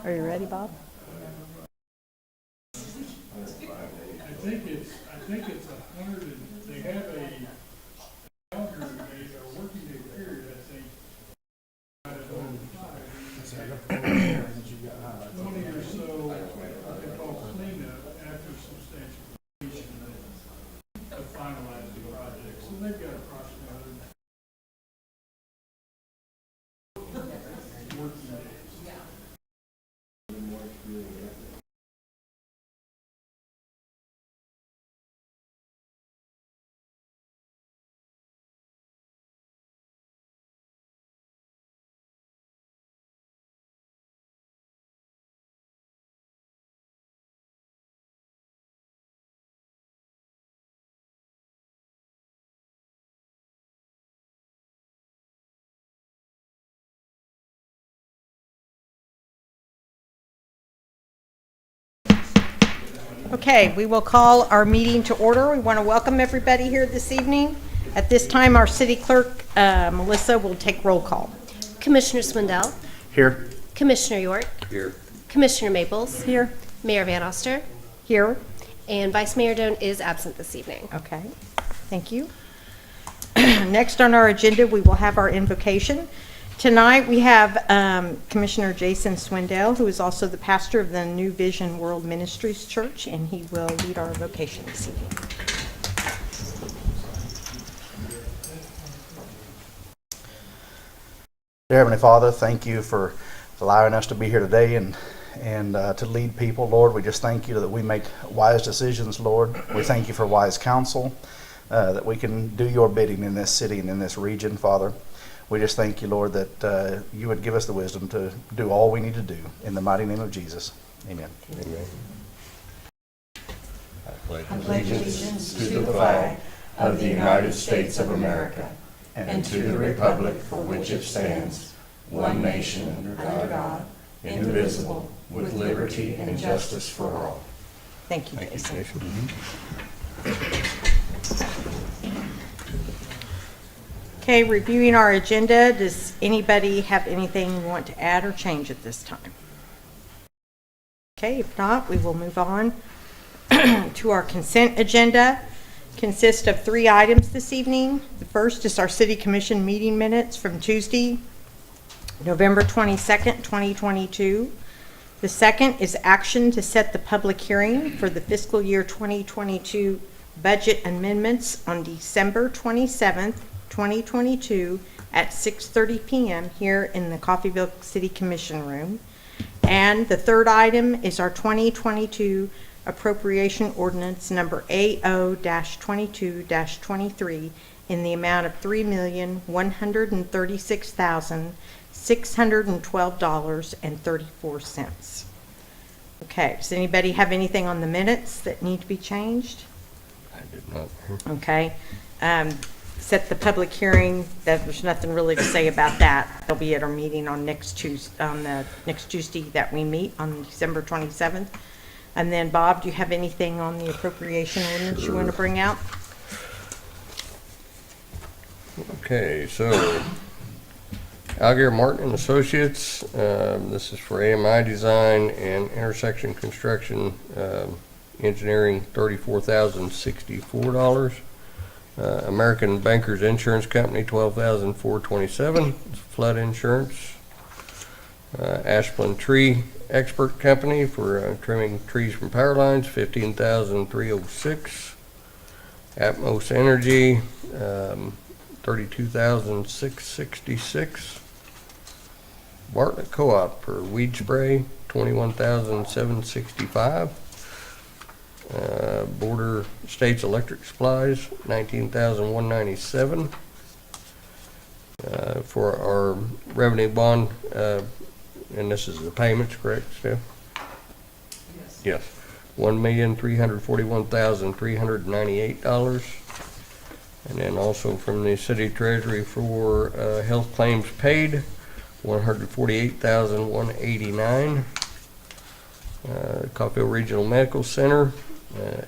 Are you ready, Bob? I think it's 100, and they have a calendar day, a working day period, I think. 20 or so, what they call cleanup after substantial completion to finalize the project. So they've got approximately working days. Okay, we will call our meeting to order. We want to welcome everybody here this evening. At this time, our city clerk, Melissa, will take roll call. Commissioner Swindell, Here. Commissioner York, Here. Commissioner Maples, Here. Mayor Van Oster, Here. and Vice Mayor Doan is absent this evening. Okay, thank you. Next on our agenda, we will have our invocation. Tonight, we have Commissioner Jason Swindell, who is also the pastor of the New Vision World Ministries Church, and he will lead our invocation this evening. Dear Heavenly Father, thank you for allowing us to be here today and to lead people, Lord. We just thank you that we make wise decisions, Lord. We thank you for wise counsel, that we can do your bidding in this city and in this region, Father. We just thank you, Lord, that you would give us the wisdom to do all we need to do. In the mighty name of Jesus, amen. Amen. I pledge allegiance to the flag of the United States of America and to the republic for which it stands, one nation under God, indivisible, with liberty and justice for all. Thank you, Thank you, Jason. Jason. Okay, reviewing our agenda, does anybody have anything you want to add or change at this time? Okay, if not, we will move on to our consent agenda. Consists of 3 items this evening. The first is our City Commission meeting minutes from Tuesday, November 22nd, 2022. The second is action to set the public hearing for the fiscal year 2022 budget amendments on December 27th, 2022 at 6:30 p.m. here in the Coffeyville City Commission room. And the third item is our 2022 appropriation ordinance number AO-22-23 in the amount of $3,136,612.34. Okay, does anybody have anything on the minutes that need to be changed? I did not. Okay. Set the public hearing. There's nothing really to say about that. They'll be at our meeting on the next Tuesday that we meet on December 27th. And then, Bob, do you have anything on the appropriation ordinance you want to bring out? Okay, so Algier Martin and Associates, this is for AMI design and intersection construction, engineering, $34,064. American Bankers Insurance Company, $12,427. Flood insurance. Ashland Tree Expert Company for trimming trees from power lines, $15,306. Atmos Energy, $32,666. Bartlett Co-op for weed spray, $21,765. Border States Electric Supplies, $19,197. For our revenue bond, and this is the payments, correct, Steph? Yes. Yes. $1,341,398. And then also from the city treasury for health claims paid, $148,189. Coffeyville Regional Medical Center,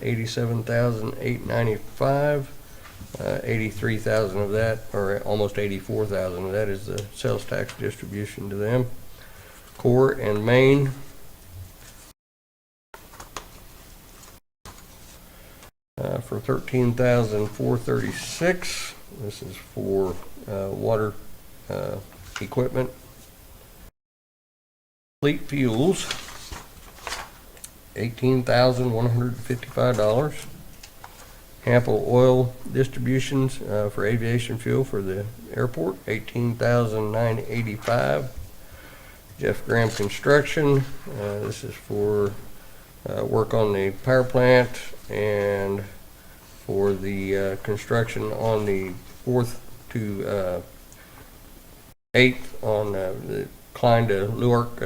$87,895. 83,000 of that, or almost 84,000 of that, is the sales tax distribution to them. Core and Main. For $13,436. This is for water equipment. Fleet Fuels, $18,155. Ample Oil Distributions for aviation fuel for the airport, $18,985. Jeff Graham Construction, this is for work on the power plant and for the construction on the 4th to 8th on the Klein to Newark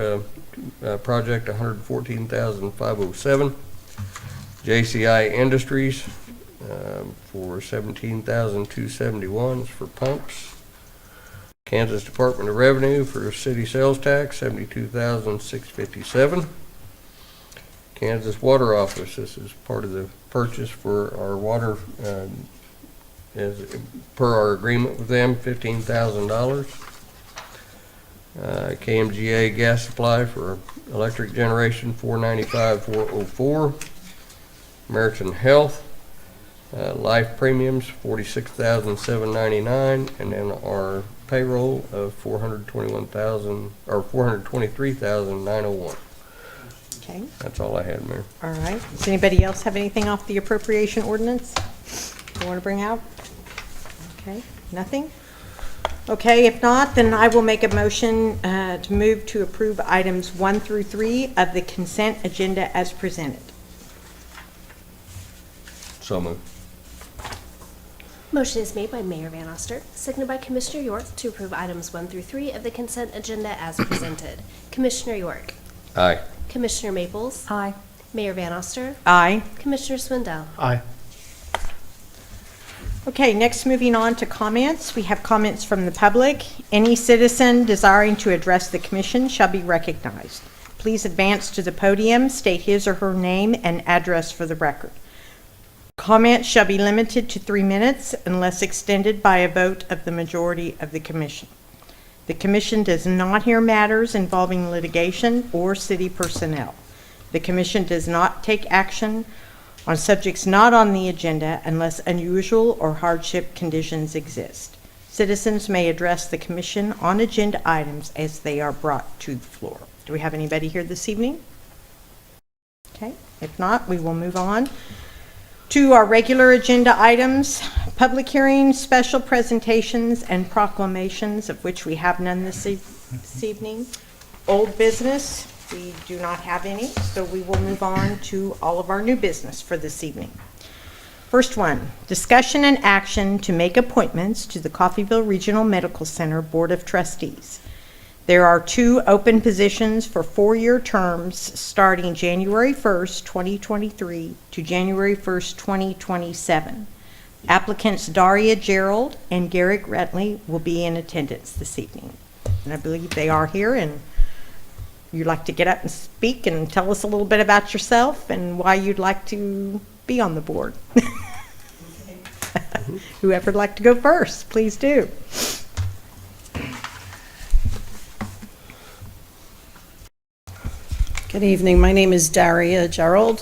project, $114,507. JCI Industries for $17,271 for pumps. Kansas Department of Revenue for city sales tax, $72,657. Kansas Water Office, this is part of the purchase for our water, as per our agreement with them, $15,000. KMGA Gas Supply for electric generation, $495,404. American Health, life premiums, $46,799, and then our payroll of $423,901. Okay, That's all I had, Mayor. all right. Does anybody else have anything off the appropriation ordinance you want to bring out? Okay, nothing? Okay, if not, then I will make a motion to move to approve items 1 through 3 of the consent agenda as presented. So moved. Motion is made by Mayor Van Oster, seconded by Commissioner York to approve items 1 through 3 of the consent agenda as presented. Commissioner York. Aye. Commissioner Maples. Aye. Mayor Van Oster. Aye. Commissioner Swindell. Aye. Okay, next moving on to comments. We have comments from the public. Any citizen desiring to address the commission shall be recognized. Please advance to the podium, state his or her name and address for the record. Comments shall be limited to 3 minutes unless extended by a vote of the majority of the commission. The commission does not hear matters involving litigation or city personnel. The commission does not take action on subjects not on the agenda unless unusual or hardship conditions exist. Citizens may address the commission on agenda items as they are brought to the floor. Do we have anybody here this evening? Okay, if not, we will move on to our regular agenda items, public hearings, special presentations, and proclamations, of which we have none this evening. Old business, we do not have any, so we will move on to all of our new business for this evening. First one, discussion and action to make appointments to the Coffeyville Regional Medical Center Board of Trustees. There are 2 open positions for 4-year terms starting January 1st, 2023 to January 1st, 2027. Applicants Daria Gerald and Garrick Retley will be in attendance this evening. And I believe they are here, and you'd like to get up and speak and tell us a little bit about yourself and why you'd like to be on the board. Whoever would like to go first, please do. Good evening. My name is Daria Gerald,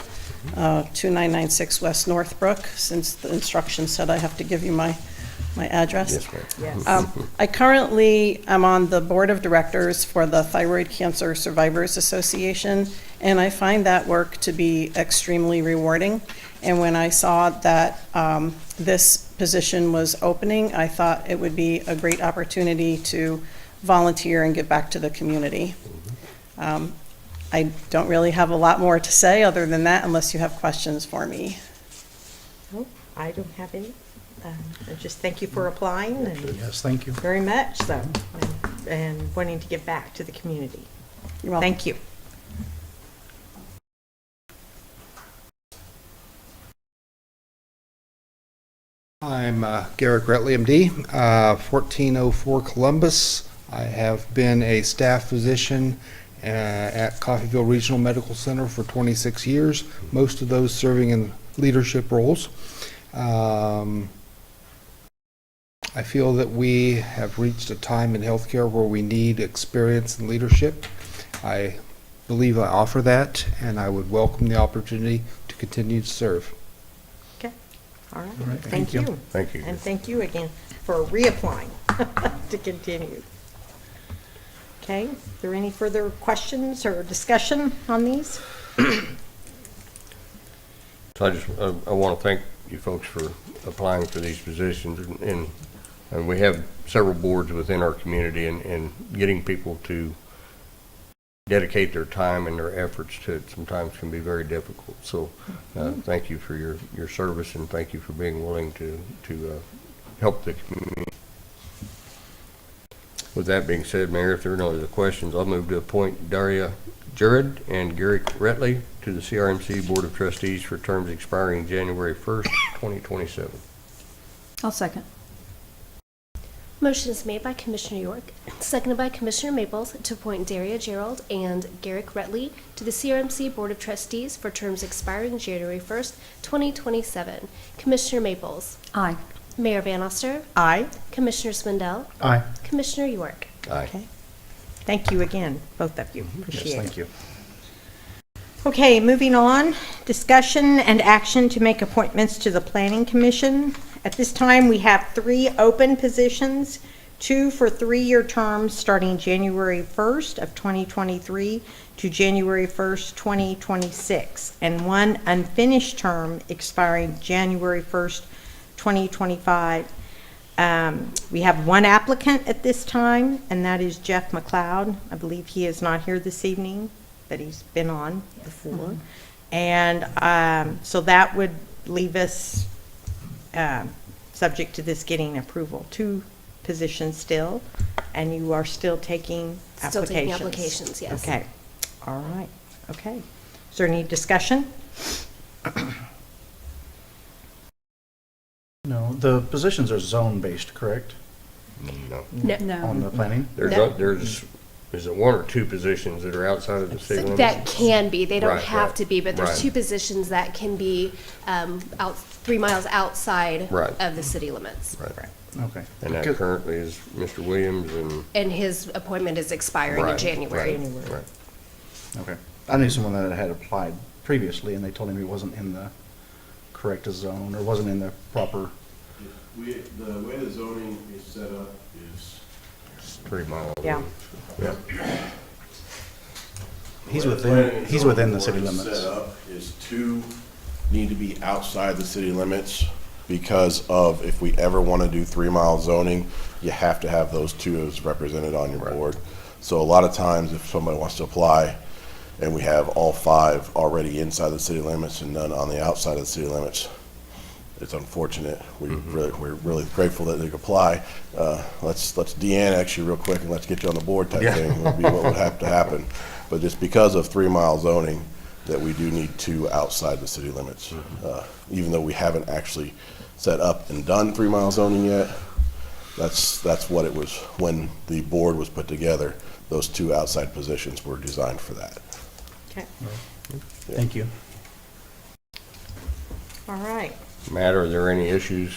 2996 West Northbrook. Since the instructions said I have to give you my address. Yes, ma'am. Yes. I currently am on the board of directors for the Thyroid Cancer Survivors Association, and I find that work to be extremely rewarding. And when I saw that this position was opening, I thought it would be a great opportunity to volunteer and give back to the community. I don't really have a lot more to say other than that, unless you have questions for me. Oh, I don't have any. I just thank you for applying and Yes, thank you. very much so, and wanting to give back to the community. You're welcome. Thank you. I'm Garrick Retley, MD, 1404 Columbus. I have been a staff physician at Coffeyville Regional Medical Center for 26 years, most of those serving in leadership roles. I feel that we have reached a time in healthcare where we need experience and leadership. I believe I offer that, and I would welcome the opportunity to continue to serve. Okay, all right. right, Thank thank you. you. Thank you. And thank you again for reapplying to continue. Okay, are there any further questions or discussion on these? So I want to thank you folks for applying for these positions, and we have several boards within our community, and getting people to dedicate their time and their efforts to it sometimes can be very difficult. So thank you for your service, and thank you for being willing to help the community. With that being said, Mayor, if there are no other questions, I'll move to appoint Daria Jurid and Gary Retley to the CRMC Board of Trustees for terms expiring January 1st, 2027. I'll second. Motion is made by Commissioner York, seconded by Commissioner Maples to appoint Daria Gerald and Garrick Retley to the CRMC Board of Trustees for terms expiring January 1st, 2027. Commissioner Maples. Aye. Mayor Van Oster. Aye. Commissioner Swindell. Aye. Commissioner York. Aye. Okay. Thank you again, both of you. Yes, Appreciate it. thank you. Okay, moving on, discussion and action to make appointments to the Planning Commission. At this time, we have 3 open positions, 2 for 3-year terms starting January 1st of 2023 to January 1st, 2026, and 1 unfinished term expiring January 1st, 2025. We have 1 applicant at this time, and that is Jeff McLeod. I believe he is not here this evening, but he's been on before. And so that would leave us, subject to this getting approval, 2 positions still, and you are still taking applications? Still taking applications, yes. Okay, all right, okay. Is there any discussion? No, the positions are zone-based, correct? No. On the planning? There's, is it 1 or 2 positions that are outside of the city limits? That can be. They don't Right, have right, to be, but there's right. 2 positions that can be out 3 miles outside Right. of the city limits. Right. Okay. And that Because- currently is Mr. Williams and. And his appointment is expiring in Right, January. Right. Okay. I knew someone that had applied previously, and they told him he wasn't in the correct zone, or wasn't in the proper. The way the zoning is set up is. It's 3 miles. Yeah. Yeah. He's the way the within, planning he's and within the zoning city board is limits. Set up is 2 need to be outside the city limits because of if we ever want to do 3-mile zoning, you have to have those 2 as represented on your board. So a lot of times if somebody wants to apply and we have all 5 already inside the city limits and none on the outside of the city limits, it's unfortunate. We're really grateful that they could apply. Let's de-annex you real quick and let's get you on the board type thing would be what would have to happen. But it's because of 3-mile zoning that we do need 2 outside the city limits. Even though we haven't actually set up and done 3-mile zoning yet, that's what it was when the board was put together. Those 2 outside positions were designed for that. Okay, Thank you. all right. Matt, are there any issues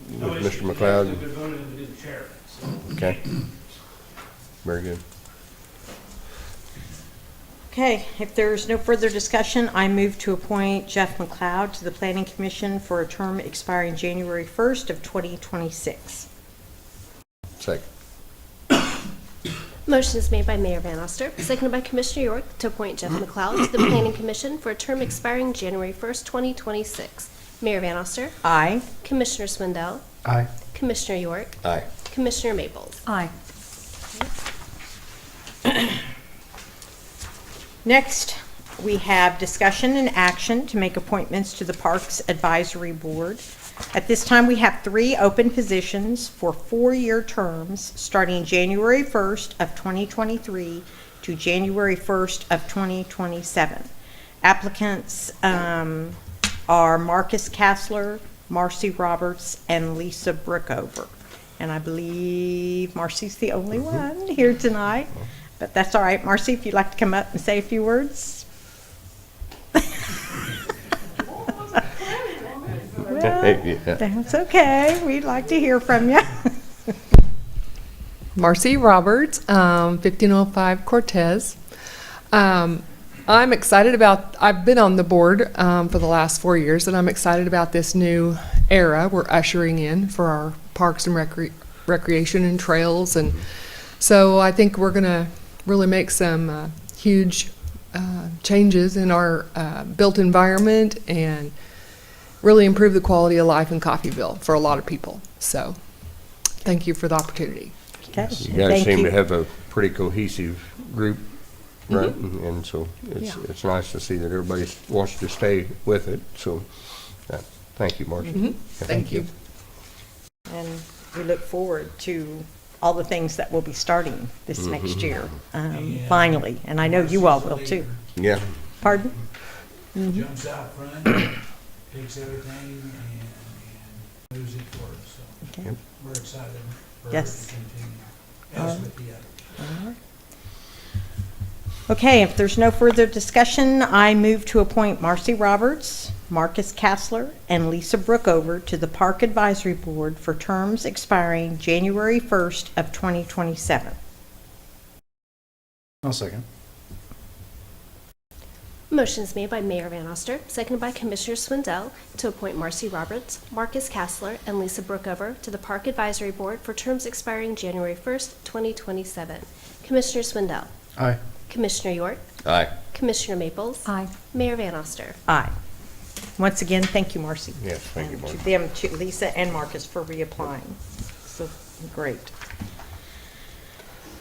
with No Mr. issues. McLeod? They're voting to be the chair, so. Okay. Very good. Okay, if there's no further discussion, I move to appoint Jeff McLeod to the Planning Commission for a term expiring January 1st of 2026. Second. Motion is made by Mayor Van Oster, seconded by Commissioner York to appoint Jeff McLeod to the Planning Commission for a term expiring January 1st, 2026. Mayor Van Oster, Aye. Commissioner Swindell, Aye. Commissioner York, Aye. Commissioner Maples. Aye. Next, we have discussion and action to make appointments to the Parks Advisory Board. At this time, we have 3 open positions for 4-year terms starting January 1st of 2023 to January 1st of 2027. Applicants are Marcus Kassler, Marcy Roberts, and Lisa Brookover. And I believe Marcy's the only one here tonight, but that's all right. Marcy, if you'd like to come up and say a few words. Well, Yeah. that's okay. We'd like to hear from you. Marcy Roberts, 1505 Cortez. I'm excited about, I've been on the board for the last 4 years, and I'm excited about this new era we're ushering in for our parks and recreation and trails. And so I think we're going to really make some huge changes in our built environment and really improve the quality of life in Coffeyville for a lot of people. So thank you for the opportunity. Okay. You guys Thank seem you. to have a pretty cohesive group, right? Mm-hmm. And so Yeah. it's nice to see that everybody wants to stay with it. So, thank you, Marcia. Mhm. Thank you. And we look forward to all the things that will be starting this next year, finally. And I know you all will too. Yeah. Pardon? Jumps out front, takes everything and moves it forward, so Okay. we're excited for her Yes. to continue, as with the others. Okay, if there's no further discussion, I move to appoint Marcy Roberts, Marcus Kassler, and Lisa Brookover to the Park Advisory Board for terms expiring January 1st of 2027. I'll second. Motion is made by Mayor Van Oster, seconded by Commissioner Swindell, to appoint Marcy Roberts, Marcus Kassler, and Lisa Brookover to the Park Advisory Board for terms expiring January 1st, 2027. Commissioner Swindell, Aye. Commissioner York, Aye. Commissioner Maples, Aye. Mayor Van Oster. Aye. Once again, thank you, Marcy. Yes, thank you, And Marcia. to them, to Lisa and Marcus, for reapplying. So, great.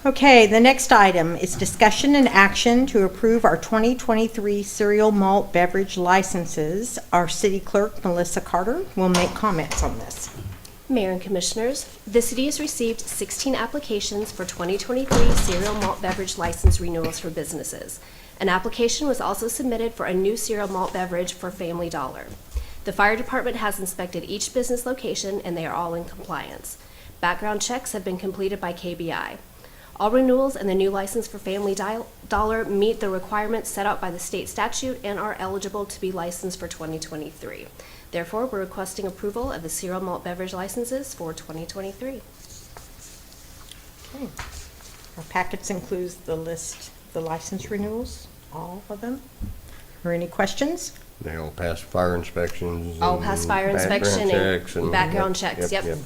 Okay, the next item is discussion and action to approve our 2023 cereal malt beverage licenses. Our city clerk, Melissa Carter, will make comments on this. Mayor and Commissioners, the city has received 16 applications for 2023 cereal malt beverage license renewals for businesses. An application was also submitted for a new cereal malt beverage for Family Dollar. The fire department has inspected each business location and they are all in compliance. Background checks have been completed by KBI. All renewals and the new license for Family Dollar meet the requirements set out by the state statute and are eligible to be licensed for 2023. Therefore, we're requesting approval of the cereal malt beverage licenses for 2023. Okay. Our packets includes the list, the license renewals, all of them. Are any questions? They all pass fire inspections. All and pass fire inspection checks and background checks, yep. Yep.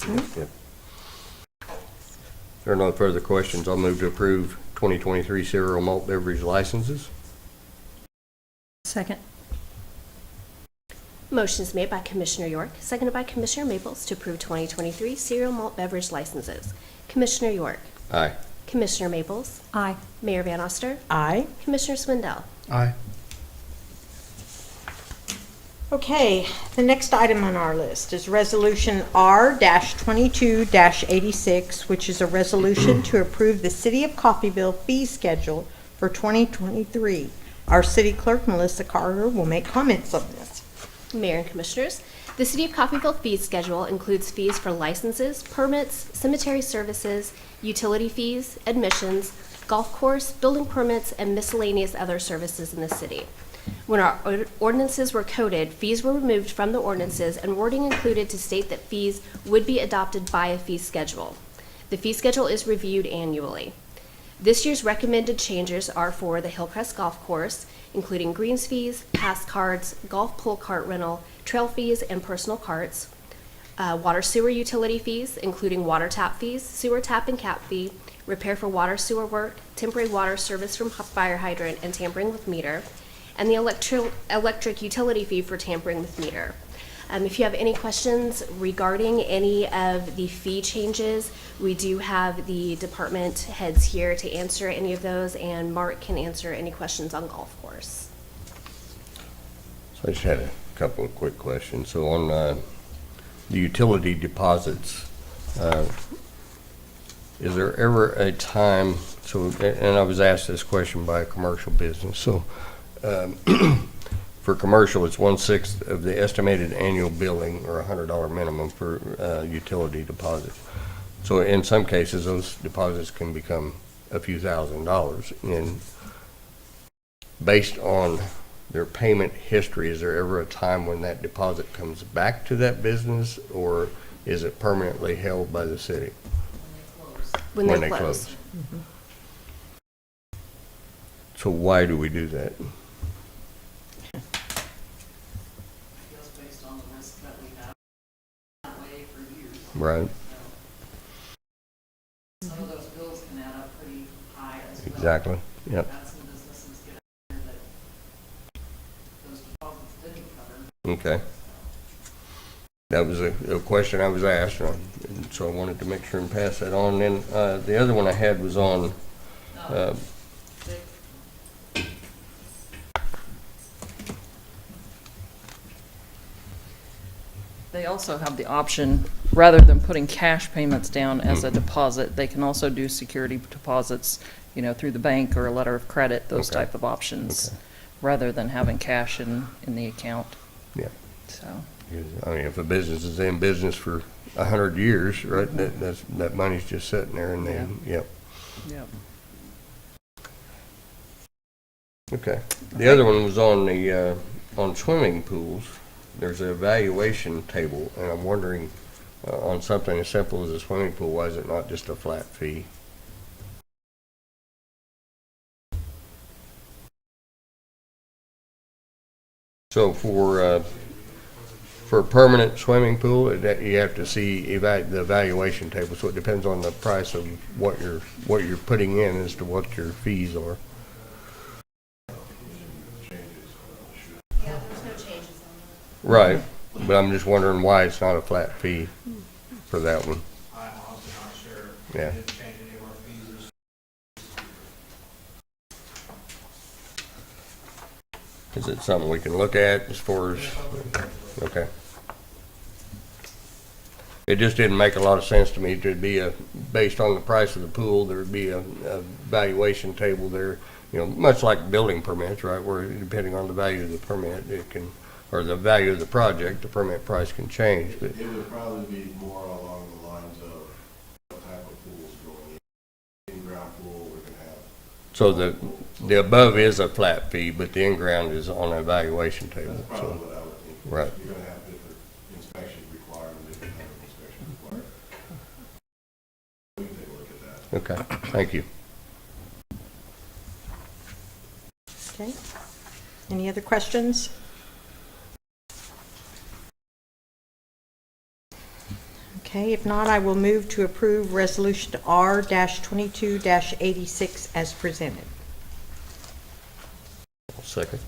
If there are no further questions, I'll move to approve 2023 cereal malt beverage licenses. Second. Motion is made by Commissioner York, seconded by Commissioner Maples to approve 2023 cereal malt beverage licenses. Commissioner York, Aye. Commissioner Maples, Aye. Mayor Van Oster, Aye. Commissioner Swindell. Aye. Okay, the next item on our list is Resolution R-22-86, which is a resolution to approve the City of Coffeyville fee schedule for 2023. Our city clerk, Melissa Carter, will make comments on this. Mayor and Commissioners, the City of Coffeyville fee schedule includes fees for licenses, permits, cemetery services, utility fees, admissions, golf course, building permits, and miscellaneous other services in the city. When our ordinances were coded, fees were removed from the ordinances and wording included to state that fees would be adopted by a fee schedule. The fee schedule is reviewed annually. This year's recommended changes are for the Hillcrest Golf Course, including greens fees, pass cards, golf pull cart rental, trail fees, and personal carts, water sewer utility fees, including water tap fees, sewer tap and cap fee, repair for water sewer work, temporary water service from fire hydrant, and tampering with meter, and the electric utility fee for tampering with meter. If you have any questions regarding any of the fee changes, we do have the department heads here to answer any of those, and Mark can answer any questions on golf course. So I just had a couple of quick questions. So on the utility deposits, is there ever a time, and I was asked this question by a commercial business, so for commercial, it's 1/6 of the estimated annual billing or $100 minimum for utility deposits. So in some cases, those deposits can become a few $1,000s. And based on their payment history, is there ever a time when that deposit comes back to that business, or is it permanently held by the city? when they close. So why do we do that? Based on the risk that we have that way for years. Right, Some of those bills can add up pretty high as well. exactly, yep, Had some businesses get out there that those deposits didn't cover. okay. That was a question I was asked, and so I wanted to make sure and pass that on. And then the other one I had was on, They also have the option, rather than putting cash payments down as a deposit, they can also do security deposits, you know, through the bank or a letter of credit, those Okay. type of options, Okay. rather than having cash in the account. Yeah. So, I mean, if a business is in business for 100 years, right, that money's just sitting there and then, yep. yeah. Okay. The other one was on the, on swimming pools. There's an evaluation table, and I'm wondering, on something as simple as a swimming pool, why is it not just a flat fee? So for a permanent swimming pool, you have to see the evaluation table, so it depends on the price of what you're putting in as to what your fees are. Right, but I'm just wondering why it's not a flat fee for that one. I'm honestly not sure. Yeah. Didn't change any of our fees. Is it something we can look at as far as, okay. It just didn't make a lot of sense to me to be based on the price of the pool, there'd be a valuation table there, you know, much like building permits, right, where depending on the value of the permit, it can, or the value of the project, the permit price can change, but, It would probably be more along the lines of what type of pools going in. In-ground pool, we're gonna have. so the above is a flat fee, but the in-ground is on an evaluation table, That's probably so, what I would think. right. You're gonna have different inspections required and different type of inspections required. We can take a look at that. Okay, thank you. Okay. Any other questions? Okay, if not, I will move to approve Resolution R-22-86 as presented. Second.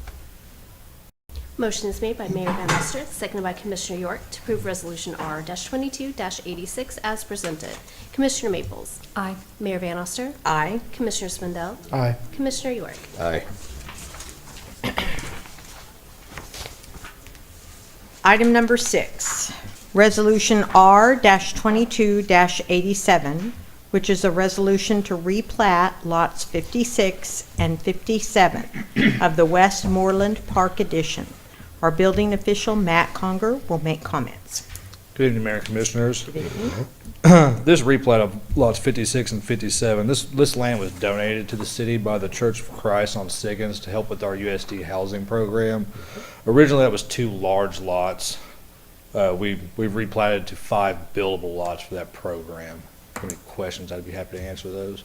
Motion is made by Mayor Van Oster, seconded by Commissioner York, to approve Resolution R-22-86 as presented. Commissioner Maples. Aye. Mayor Van Oster. Aye. Commissioner Swindell. Aye. Commissioner York. Aye. Item number 6, Resolution R-22-87, which is a resolution to replat lots 56 and 57 of the Westmoreland Park Addition. Our building official, Matt Conger, will make comments. Good evening, Mayor and Commissioners. Good evening. This replat of lots 56 and 57, this land was donated to the city by the Church of Christ on Siggins to help with our USD housing program. Originally, that was 2 large lots. We've replatted to 5 buildable lots for that program. Any questions, I'd be happy to answer those.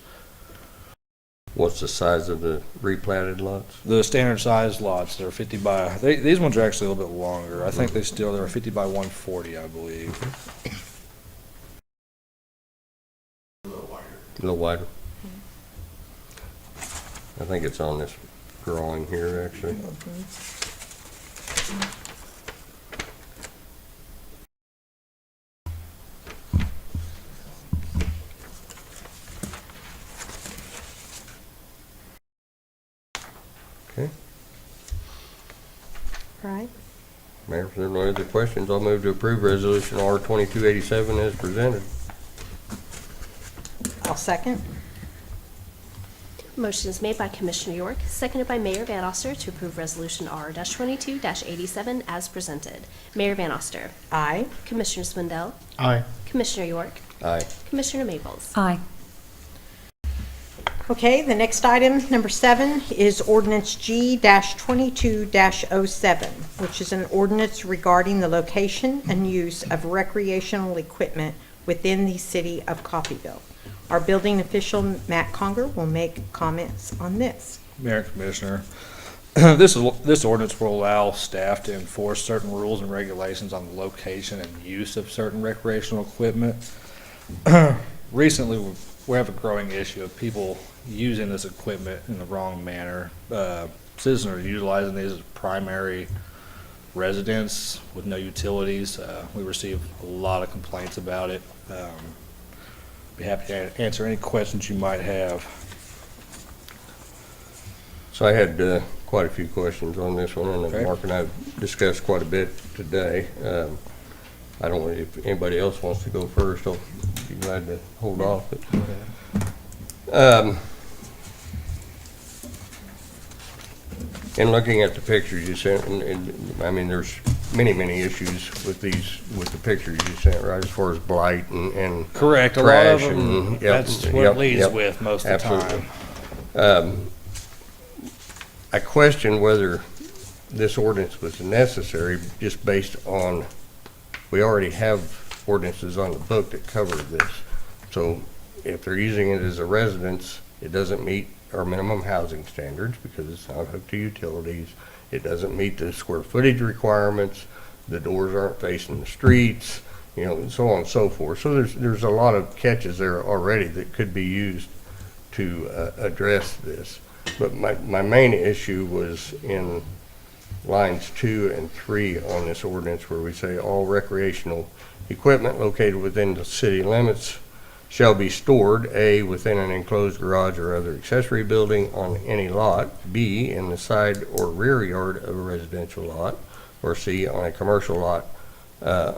What's the size of the replatted lots? The standard size lots, they're 50 by, these ones are actually a little bit longer. I think they're 50 by 140, I believe. A little wider. I think it's on this drawing here, actually. Okay. Right. Mayor, if there are no other questions, I'll move to approve Resolution R-2287 as presented. I'll second. Motion is made by Commissioner York, seconded by Mayor Van Oster, to approve Resolution R-22-87 as presented. Mayor Van Oster. Aye. Commissioner Swindell. Aye. Commissioner York. Aye. Commissioner Maples. Aye. Okay, the next item, number 7, is ordinance G-22-07, which is an ordinance regarding the location and use of recreational equipment within the city of Coffeyville. Our building official, Matt Conger, will make comments on this. Mayor and Commissioner, this ordinance will allow staff to enforce certain rules and regulations on the location and use of certain recreational equipment. Recently, we have a growing issue of people using this equipment in the wrong manner. Citizens are utilizing these as primary residence with no utilities. We receive a lot of complaints about it. Be happy to answer any questions you might have. So I had quite a few questions on this one, and Okay. Mark and I have discussed quite a bit today. I don't know if anybody else wants to go first. I'll be glad to hold off. But, in looking at the pictures you sent, and I mean, there's many issues with the pictures you sent, right? As far as blight and Correct. A lot trash of them, and that's what it leads with most of the absolutely. time. I question whether this ordinance was necessary just based on, we already have ordinances on the book that cover this. So if they're using it as a residence, it doesn't meet our minimum housing standards because it's not hooked to utilities. It doesn't meet the square footage requirements. The doors aren't facing the streets, and so on and so forth. So there's a lot of catches there already that could be used to address this. But my main issue was in lines 2 and 3 on this ordinance where we say all recreational equipment located within the city limits shall be stored, A, within an enclosed garage or other accessory building on any lot, B, in the side or rear yard of a residential lot, or C, on a commercial lot,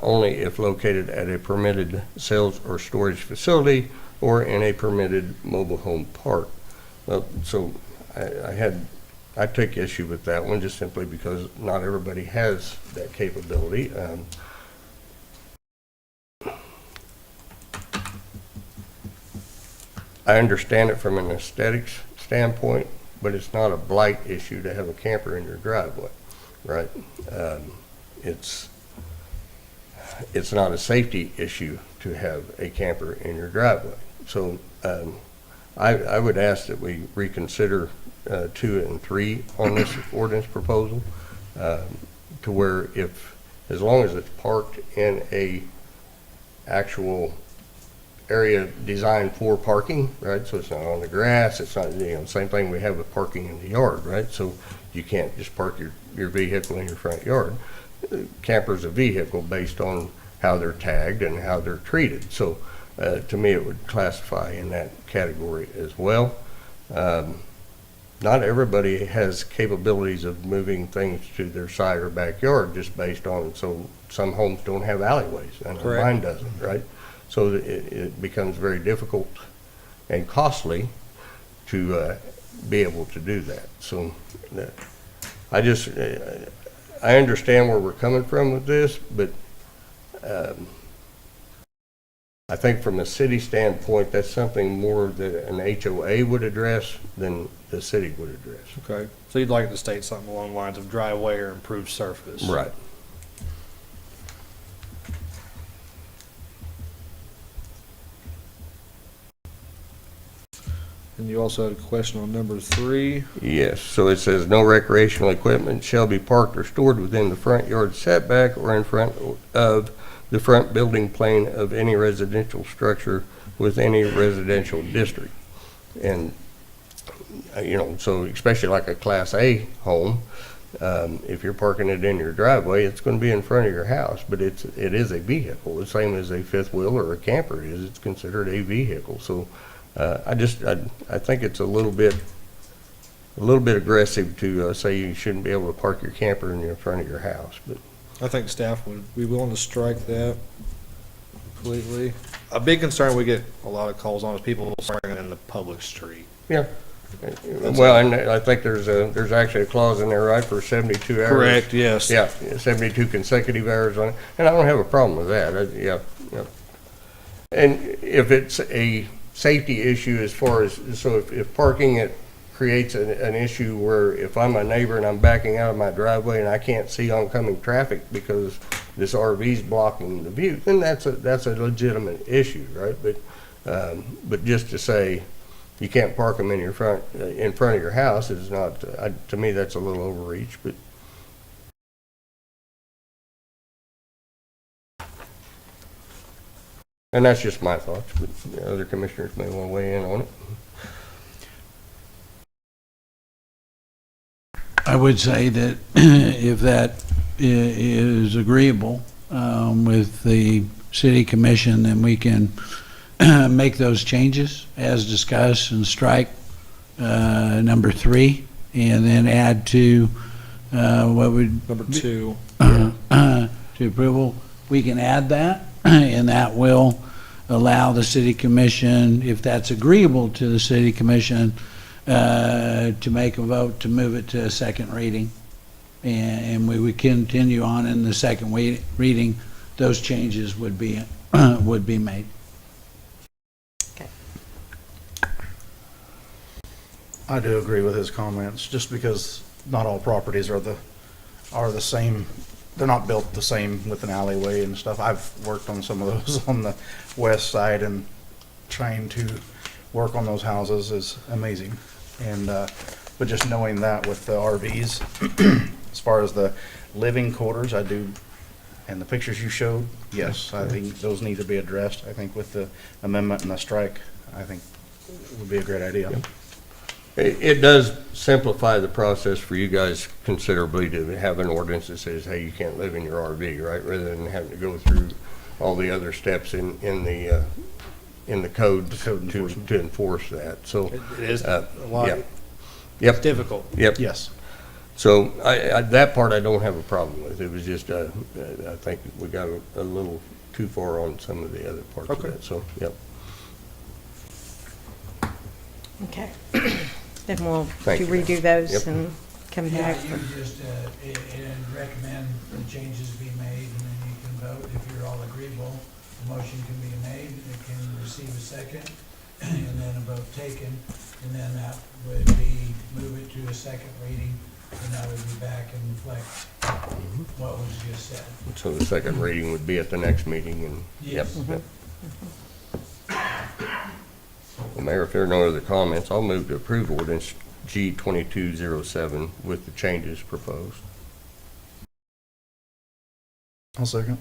only if located at a permitted sales or storage facility or in a permitted mobile home park. So I took issue with that one just simply because not everybody has that capability. I understand it from an aesthetics standpoint, but it's not a blight issue to have a camper in your driveway, right? It's not a safety issue to have a camper in your driveway. So I would ask that we reconsider 2 and 3 on this ordinance proposal to where as long as it's parked in a actual area designed for parking, right? So it's not on the grass, it's not, same thing we have with parking in the yard, right? So you can't just park your vehicle in your front yard. Camper's a vehicle based on how they're tagged and how they're treated. So to me, it would classify in that category as well. Not everybody has capabilities of moving things to their side or backyard just based on, so some homes don't have alleyways and Correct. mine doesn't, right? So it becomes very difficult and costly to be able to do that. So I understand where we're coming from with this, but I think from a city standpoint, that's something more that an HOA would address than the city would address. Okay. So you'd like to state something along the lines of driveway or improved surface? Right. And you also had a question on number 3. Yes, so it says, no recreational equipment shall be parked or stored within the front yard setback or in front of the front building plane of any residential structure with any residential district. And, so especially like a Class A home, if you're parking it in your driveway, it's going to be in front of your house, but it is a vehicle, the same as a fifth wheel or a camper is. It's considered a vehicle. So I think it's a little bit aggressive to say you shouldn't be able to park your camper in the front of your house. But I think staff would be willing to strike that completely. A big concern we get a lot of calls on is people parking in the public street. yeah, well, and I think there's actually a clause in there, right, for 72 hours. Correct, yes. Yeah, 72 consecutive hours on it, and I don't have a problem with that. Yeah. And if it's a safety issue as far as, so if parking it creates an issue where if I'm a neighbor and I'm backing out of my driveway and I can't see oncoming traffic because this RV's blocking the view, then that's a legitimate issue, right? But But just to say, you can't park them in front of your house is not, to me, that's a little overreach, but. And that's just my thoughts, but the other commissioners may want to weigh in on it. I would say that if that is agreeable with the city commission, then we can make those changes as discussed and strike number 3, and then add to what would Number 2. to approval. We can add that, and that will allow the city commission, if that's agreeable to the city commission, to make a vote to move it to a second reading. And we would continue on in the second reading. Those changes would be made. I do agree with his comments, just because not all properties are the same. They're not built the same with an alleyway and stuff. I've worked on some of those on the west side, and trying to work on those houses is amazing. And but just knowing that with the RVs, as far as the living quarters, I do, and the pictures you showed, yes, I think those need to be addressed. I think with the amendment and the strike, I think would be a great idea. Yep. It does simplify the process for you guys considerably to have an ordinance that says, hey, you can't live in your RV, right? Rather than having to go through all the other steps in the code to enforce that. So It is a lot. yeah. It's Yep. difficult. Yep. Yes. So I that part I don't have a problem with. It was just I think we got a little too far on some of the other parts of that. So yep. Okay. Then we'll Thank you, ma'am. redo those Yep. and come Yeah, back. you can just recommend the changes be made, and then you can vote. If you're all agreeable, the motion can be made, it can receive a second, and then a vote taken, and then that would be, move it to a second reading, and that would be back and reflect what was just said. So the second reading would be at the next meeting, and Yes. yep. Well, Mayor, if there are no other comments, I'll move to approve ordinance G 2207 with the changes proposed. I'll second.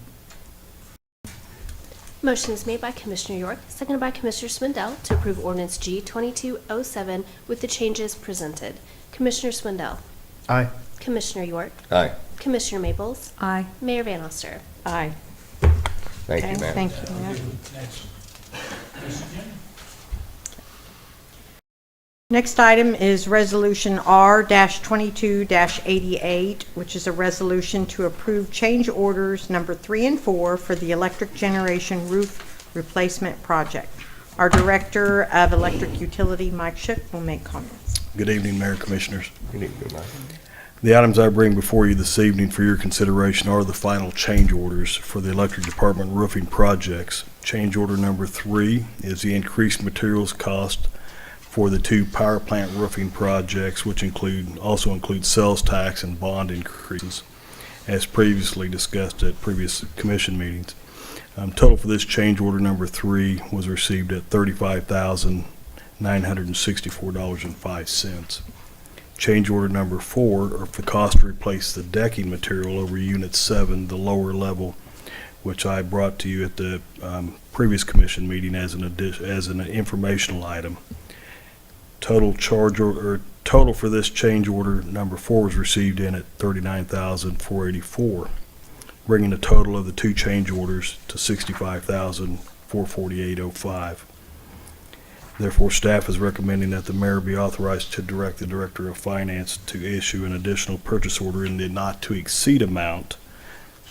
Motion is made by Commissioner York, seconded by Commissioner Swindell to approve ordinance G 2207 with the changes presented. Commissioner Swindell, Aye. Commissioner York, Aye. Commissioner Maples, Aye. Mayor Van Oster. Aye. Thank Okay, you, ma'am. Thank you, Matt. Next. Next item is Resolution R-22-88, which is a resolution to approve change orders number 3 and 4 for the electric generation roof replacement project. Our Director of Electric Utility, Mike Shook, will make comments. Good evening, Mayor Commissioners. Good evening, Mike. The items I bring before you this evening for your consideration are the final change orders for the electric department roofing projects. Change order number 3 is the increased materials cost for the 2 power plant roofing projects, which also include sales tax and bond increases, as previously discussed at previous commission meetings. Total for this change order number 3 was received at $35,964.05. Change order number 4 are for the cost to replace the decking material over Unit 7, the lower level, which I brought to you at the previous commission meeting as an informational item. Total for this change order number 4 was received in at $39,484, bringing the total of the 2 change orders to $65,448.05. Therefore, staff is recommending that the mayor be authorized to direct the Director of Finance to issue an additional purchase order in the not-to-exceed amount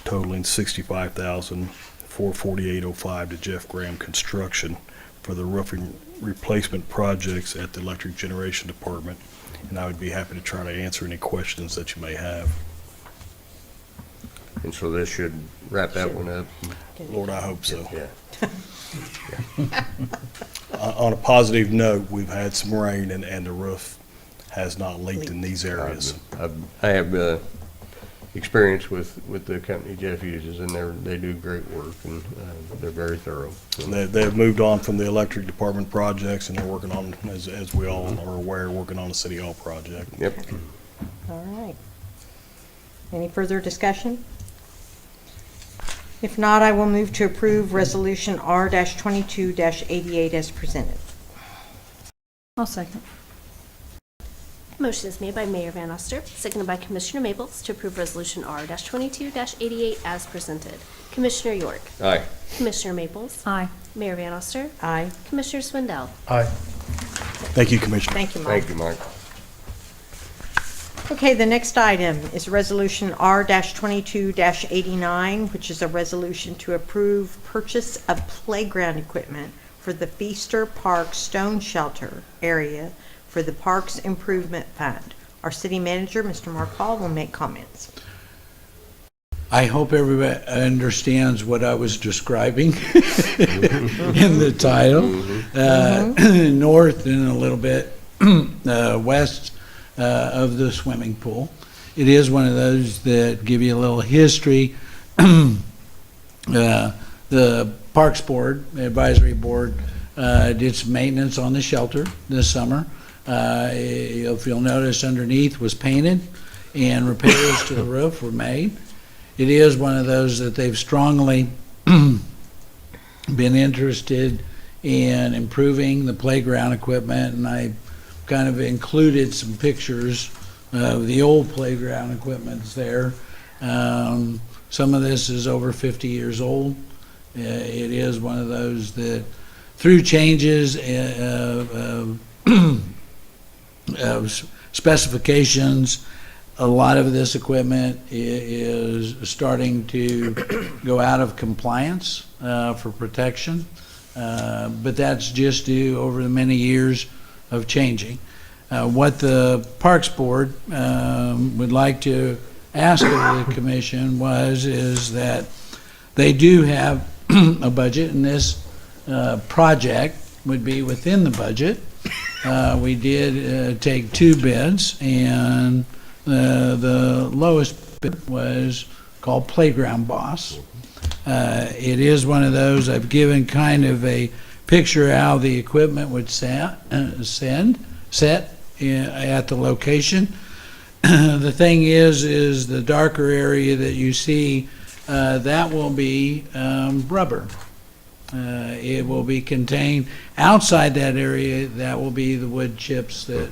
totaling $65,448.05 to Jeff Graham Construction for the roofing replacement projects at the Electric Generation Department. And I would be happy to try to answer any questions that you may have. And so this should wrap that one up. Lord, I hope so. Yeah. On a positive note, we've had some rain and the roof has not leaked in these areas. I have, experience with the company Jeff uses, and they do great work, and they're very thorough. And they've moved on from the electric department projects, and they're working on, as we all are aware, working on a city hall project. Yep. All right. Any further discussion? If not, I will move to approve Resolution R-22-88 as presented. I'll second. Motion is made by Mayor Van Oster, seconded by Commissioner Maples to approve Resolution R-22-88 as presented. Commissioner York. Aye. Commissioner Maples. Aye. Mayor Van Oster. Aye. Commissioner Swindell. Aye. Thank you, Commissioner. Thank you, Mike. Thank you, Mike. Okay, the next item is Resolution R-22-89, which is a resolution to approve purchase of playground equipment for the Feaster Park Stone Shelter area for the Parks Improvement Fund. Our city manager, Mr. Mark Hall, will make comments. I hope everybody understands what I was describing in the title. North and a little bit west of the swimming pool. It is one of those that give you a little history. The Parks Board, Advisory Board, did some maintenance on the shelter this summer. If you'll notice, underneath was painted and repairs to the roof were made. It is one of those that they've strongly been interested in improving the playground equipment, and I kind of included some pictures of the old playground equipment there. Some of this is over 50 years old. It is one of those that, through changes of specifications, a lot of this equipment is starting to go out of compliance for protection, but that's just due over the many years of changing. What the Parks Board would like to ask of the commission is that they do have a budget, and this project would be within the budget. We did take two bids, and the lowest bid was called Playground Boss. It is one of those, I've given kind of a picture how the equipment would set at the location. The thing is the darker area that you see, that will be rubber. It will be contained outside that area. That will be the wood chips that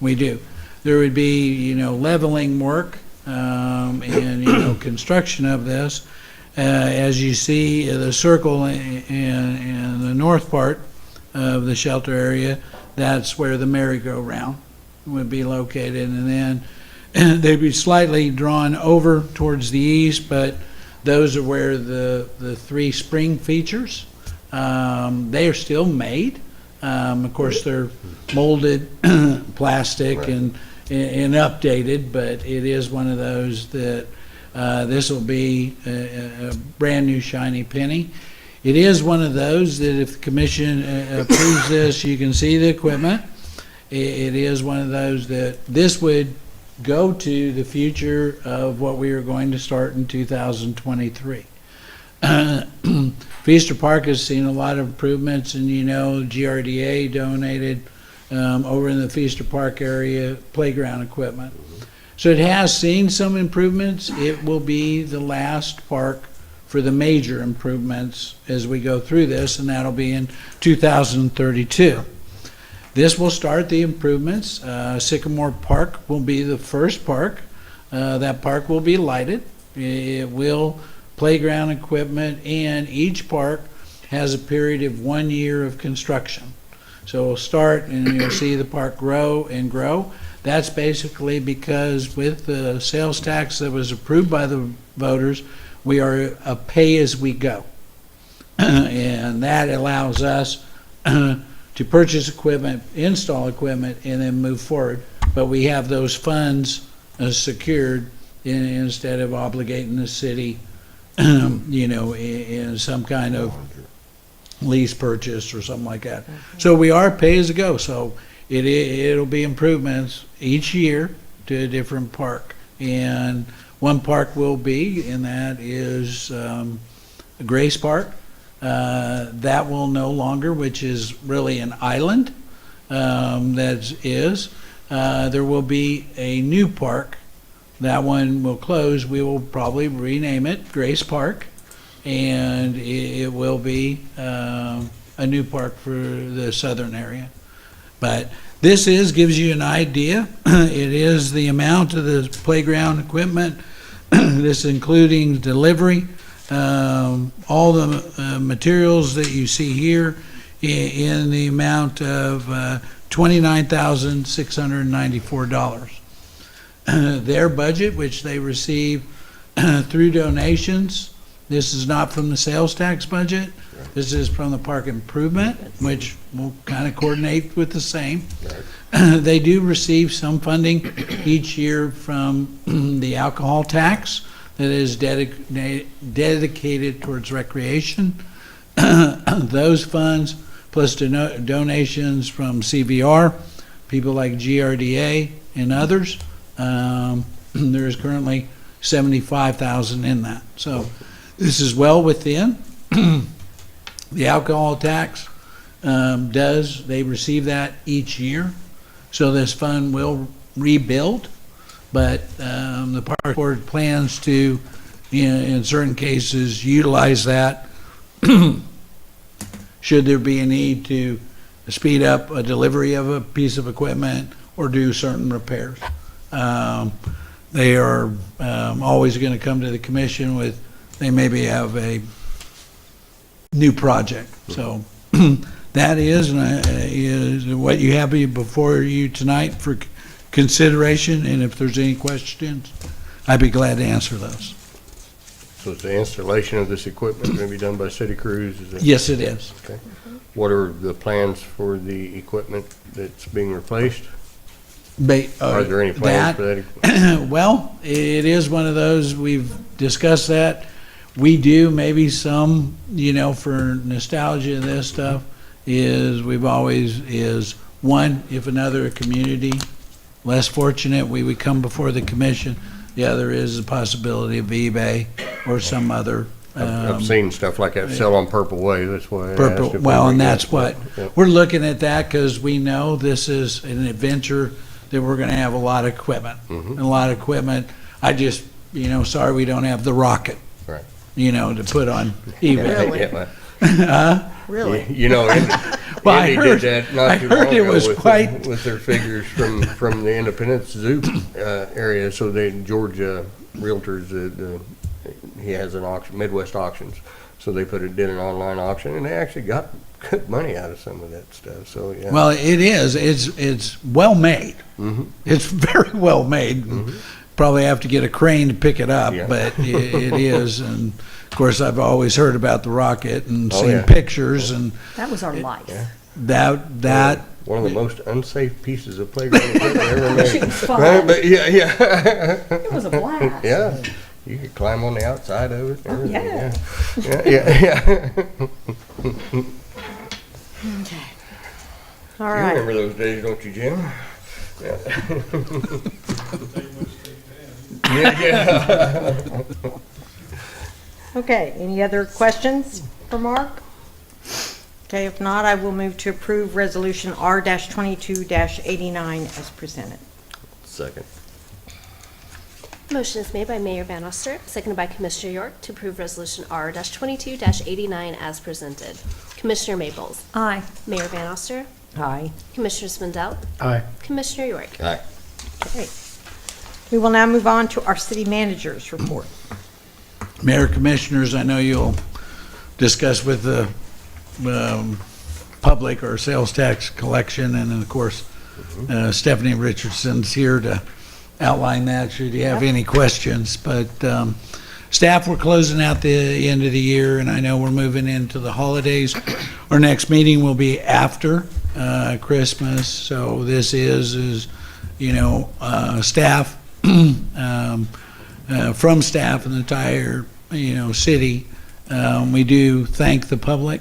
we do. There would be, leveling work and construction of this. As you see, the circle in the north part of the shelter area, that's where the merry-go-round would be located, and then they'd be slightly drawn over towards the east, but those are where the three spring features. They are still made. Of course, they're molded plastic and updated, but it is one of those that this will be a brand new shiny penny. It is one of those that if the commission approves this, you can see the equipment. It is one of those that this would go to the future of what we are going to start in 2023. Feaster Park has seen a lot of improvements, and GRDA donated over in the Feaster Park area playground equipment. So it has seen some improvements. It will be the last park for the major improvements as we go through this, and that'll be in 2032. This will start the improvements. Sycamore Park will be the first park. That park will be lighted. It will playground equipment, and each park has a period of 1 year of construction. So we'll start, and you'll see the park grow and grow. That's basically because with the sales tax that was approved by the voters, we are a pay-as-we-go. And that allows us to purchase equipment, install equipment, and then move forward. But we have those funds secured instead of obligating the city, in some kind of lease purchase or something like that. So we are pay-as-you-go. So it'll be improvements each year to a different park. And One park will be, and that is Grace Park. That will no longer, which is really an island, that is. There will be a new park. That one will close. We will probably rename it Grace Park, and it will be a new park for the southern area. But this gives you an idea. It is the amount of the playground equipment, this including delivery, all the materials that you see here in the amount of $29,694. Their budget, which they receive through donations, this is not from the sales tax budget. This is from the park improvement, which will kind of coordinate with the same. They do receive some funding each year from the alcohol tax that is dedicated towards recreation. Those funds, plus donations from CVR, people like GRDA and others. There is currently $75,000 in that. So this is well within. The alcohol tax they receive that each year. So this fund will rebuild, but the park board plans to, in certain cases, utilize that should there be a need to speed up a delivery of a piece of equipment or do certain repairs. They are always going to come to the commission with, they maybe have a new project. So that is what you have before you tonight for consideration, and if there's any questions, I'd be glad to answer those. So is the installation of this equipment going to be done by city crews? Is it? Yes, it is. Okay. What are the plans for the equipment that's being replaced? Are there any plans for that equipment? Well, it is one of those, we've discussed that. We do maybe some, for nostalgia and this stuff, we've always, one, if another community less fortunate, we would come before the commission. The other is the possibility of eBay or some other. I've seen stuff like that sell on Purple Way, that's why I asked if Well, we and get that's what, Yep. we're looking at that because we know this is an adventure that we're going to have a lot of equipment. Mhm. A lot of equipment. I just, sorry we don't have the rocket. Right. To put on eBay. Yeah, Really? Indy, Well, I Indy heard- did that I not too heard long it ago was with, quite- with their figures from the Independence Zoo area. So George Realtors, he has an auction, Midwest Auctions. So they did an online auction, and they actually got good money out of some of that stuff. So yeah. Well, it is. It's well made. Mm-hmm. It's very well made. Probably have to get a crane to pick it up, Yeah. but it is. And of course, I've always heard about the rocket and Oh, seen yeah. pictures, and That was our life. Yeah. that One of the most unsafe pieces of playground equipment ever made. It was fun. Right, but yeah. It was a blast. Yeah, you could climb on the outside of it. and everything, yeah. Yeah. Okay. All You right. remember those days, don't you, Jim? Yeah. Yeah. Okay, any other questions for Mark? Okay, if not, I will move to approve Resolution R-22-89 as presented. Second. Motion is made by Mayor Van Oster, seconded by Commissioner York to approve Resolution R-22-89 as presented. Commissioner Maples. Aye. Mayor Van Oster. Aye. Commissioner Swindell. Aye. Commissioner York. Aye. Okay. We will now move on to our city manager's report. Mayor, Commissioners, I know you'll discuss with the public or sales tax collection, and then, of course, Stephanie Richardson's here to outline that, should you have any questions. But staff, we're closing out the end of the year, and I know we're moving into the holidays. Our next meeting will be after Christmas, so this is staff, from staff and the entire, city. We do thank the public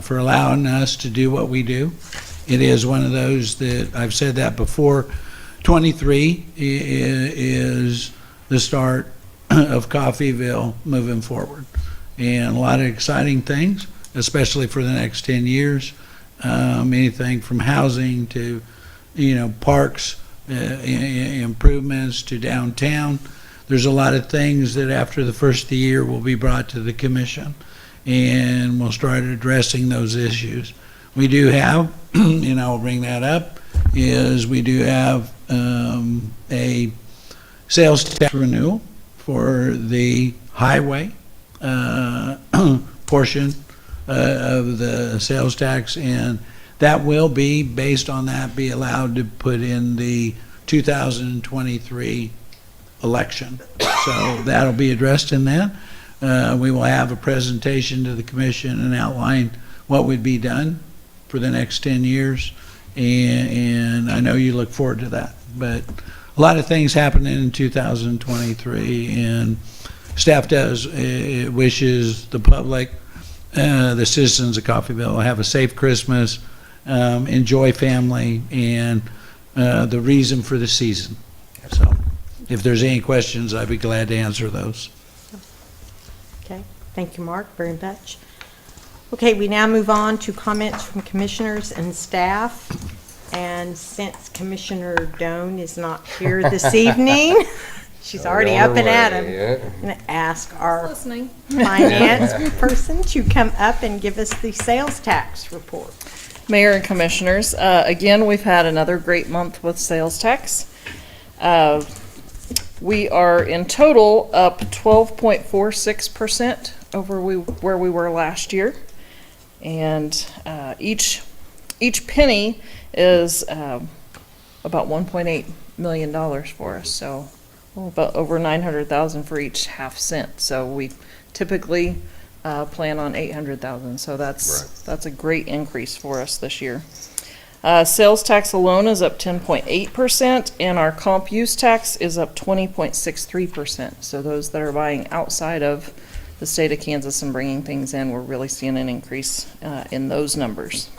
for allowing us to do what we do. It is one of those that, I've said that before, 23 is the start of Coffeyville moving forward. And a lot of exciting things, especially for the next 10 years. Anything from housing to, parks, improvements to downtown. There's a lot of things that after the first of the year will be brought to the commission, and we'll start addressing those issues. We do have, and I'll bring that up, is we do have a sales tax renewal for the highway portion of the sales tax, and that will be, based on that, be allowed to put in the 2023 election. So that'll be addressed in that. We will have a presentation to the commission and outline what would be done for the next 10 years, and I know you look forward to that. But a lot of things happening in 2023, and staff does wishes the public, the citizens of Coffeyville, have a safe Christmas, enjoy family, and the reason for the season. So if there's any questions, I'd be glad to answer those. Okay, thank you, Mark, very much. Okay, we now move on to comments from commissioners and staff. And since Commissioner Doan is not here this evening, she's already up and at him. I'm going to ask our finance person to come up and give us the sales tax report. Mayor and Commissioners, again, we've had another great month with sales tax. We are in total up 12.46% over where we were last year. And each penny is about $1.8 million for us. So about over $900,000 for each half cent. So we typically plan on $800,000. So that's a great increase for us this year. Sales tax alone is up 10.8%, and our comp use tax is up 20.63%. So those that are buying outside of the state of Kansas and bringing things in, we're really seeing an increase in those numbers.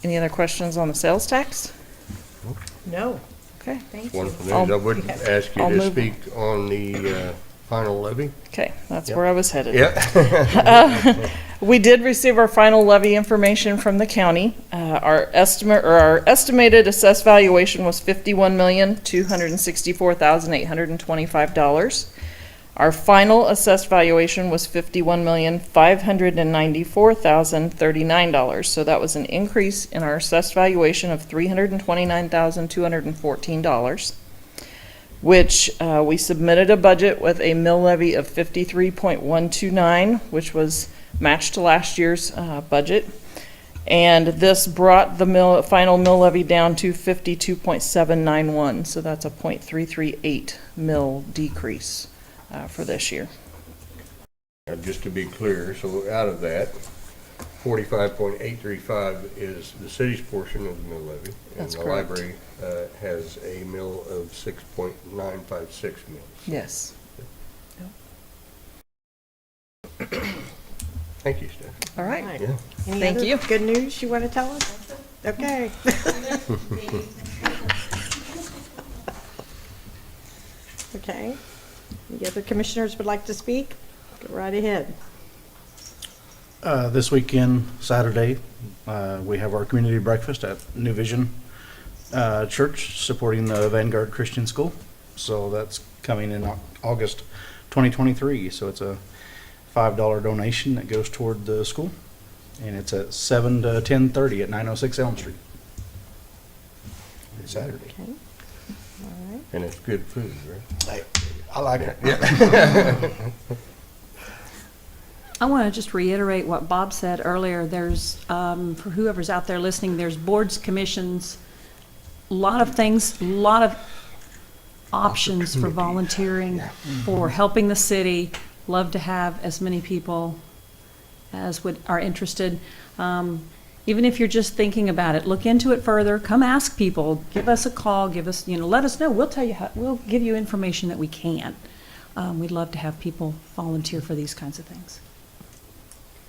Any other questions on the sales tax? No. Okay. Thank you. Wonderful news. I would ask you to speak on the final levy. Okay, that's where I was headed. Yep. We did receive our final levy information from the county. Our estimated assessed valuation was $51,264,825. Our final assessed valuation was $51,594,039. So that was an increase in our assessed valuation of $329,214, which we submitted a budget with a mill levy of 53.129, which was matched to last year's budget. And this brought the final mill levy down to 52.791. So that's a 0.338 mill decrease for this year. Just to be clear, so out of that, 45.835 is the city's portion of the mill levy. That's and the correct. library has a mill of 6.956 mils. Yes. Thank you, Steph. All right. Yeah. Any Thank other you. good news you want to tell us? Okay. Okay. Any other commissioners would like to speak? Go right ahead. This weekend, Saturday, we have our community breakfast at New Vision Church, supporting the Vanguard Christian School. So that's coming in August 2023. So it's a $5 donation that goes toward the school, and it's at 7 to 10:30 at 906 Elm Street. Saturday. Okay. All right. And it's good food, right? I like it. Yeah. I want to just reiterate what Bob said earlier. There's, for whoever's out there listening, there's boards, commissions, a lot of things, a lot of options for volunteering, for helping the city. Love to have as many people as are interested. Even if you're just thinking about it, look into it further. Come ask people. Give us a call. Give us, let us know. We'll tell you how. We'll give you information that we can. We'd love to have people volunteer for these kinds of things.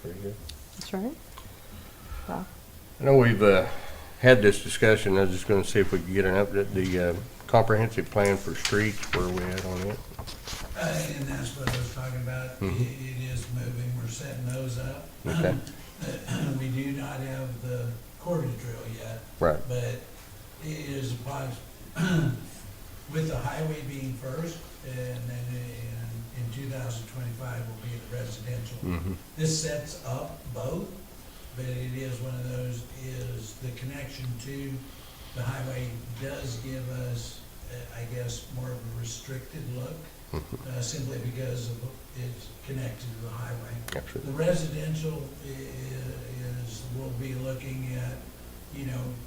Very good. That's right. Wow. I know we've had this discussion. I was just going to see if we could get an update. The comprehensive plan for streets, where are we at on it? And that's what I was talking about. It is moving. We're setting those up. Okay. We do not have the Corvette drill yet. Right. But it is with the highway being first, and then in 2025 will be the residential. This sets up both, but it is one of those, is the connection to the highway does give us, I guess, more of a restricted look, simply because of it's connected to the highway. Absolutely. The residential is, we'll be looking at,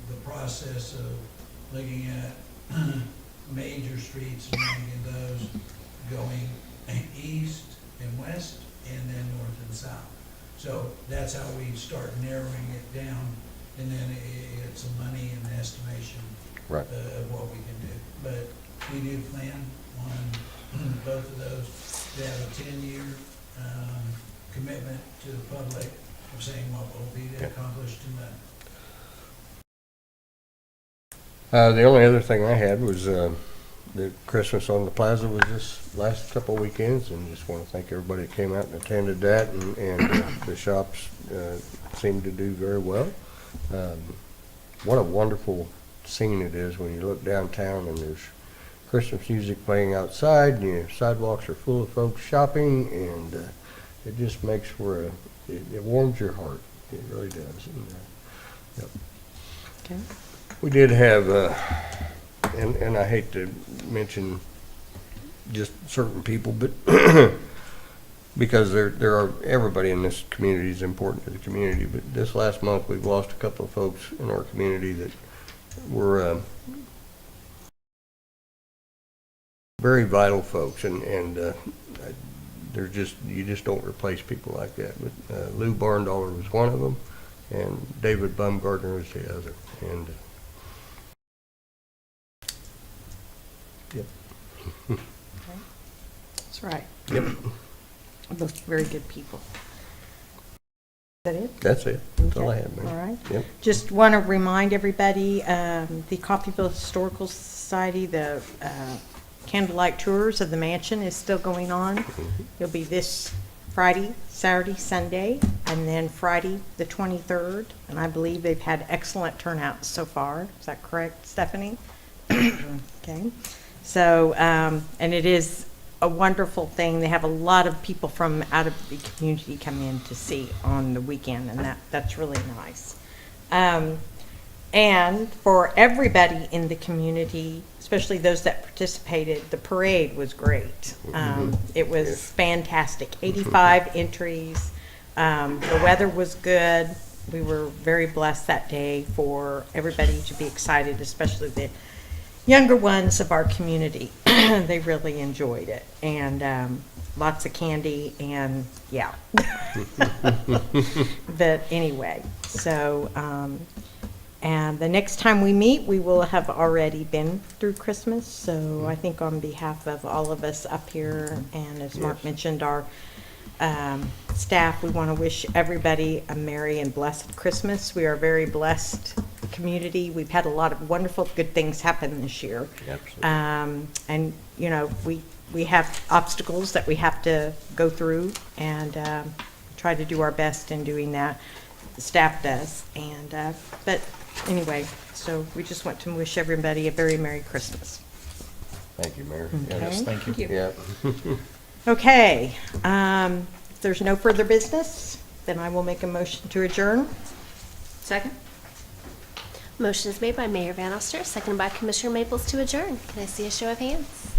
the process of looking at major streets and making those going east and west, and then north and south. So that's how we start narrowing it down, and then it's a money and estimation Right. of what we can do. But we do plan on both of those to have a 10-year commitment to the public of saying what will be accomplished and done. The only other thing I had was the Christmas on the Plaza was this last couple of weekends, and just want to thank everybody that came out and attended that, and the shops seemed to do very well. What a wonderful scene it is when you look downtown and there's Christmas music playing outside, and your sidewalks are full of folks shopping, and it just makes for it warms your heart. It really does. And, yep. Okay. We did have, and I hate to mention just certain people, but because there are, everybody in this community is important to the community, but this last month we've lost a couple of folks in our community that were very vital folks, and there's just, you just don't replace people like that. But Lou Barndollar was one of them, and David Bumgardner was the other. And yep. That's right. Yep. Both very good people. Is that it? That's it. That's all I Okay. have, man. All right. Yep. Just want to remind everybody, the Coffeyville Historical Society, the candlelight tours of the mansion is still going on. It'll be this Friday, Saturday, Sunday, and then Friday, the 23rd. And I believe they've had excellent turnouts so far. Is that correct, Stephanie? Okay. So, and it is a wonderful thing. They have a lot of people from out of the community come in to see on the weekend, and that's really nice. And for everybody in the community, especially those that participated, the parade was great. It was fantastic. 85 entries. The weather was good. We were very blessed that day for everybody to be excited, especially the younger ones of our community. They really enjoyed it, and lots of candy, and yeah. But anyway, so and the next time we meet, we will have already been through Christmas. So I think on behalf of all of us up here, and as Mark mentioned, our staff, we want to wish everybody a merry and blessed Christmas. We are a very blessed community. We've had a lot of wonderful, good things happen this year. Absolutely. And, you know, we have obstacles that we have to go through, and try to do our best in doing that. The staff does. And, but anyway, so we just want to wish everybody a very Merry Christmas. Thank you, Mayor. Okay. Yes, Thank you. Yeah. Okay, if there's no further business, then I will make a motion to adjourn. Second? Motion is made by Mayor Van Oster, seconded by Commissioner Maples to adjourn. Can I see a show of hands?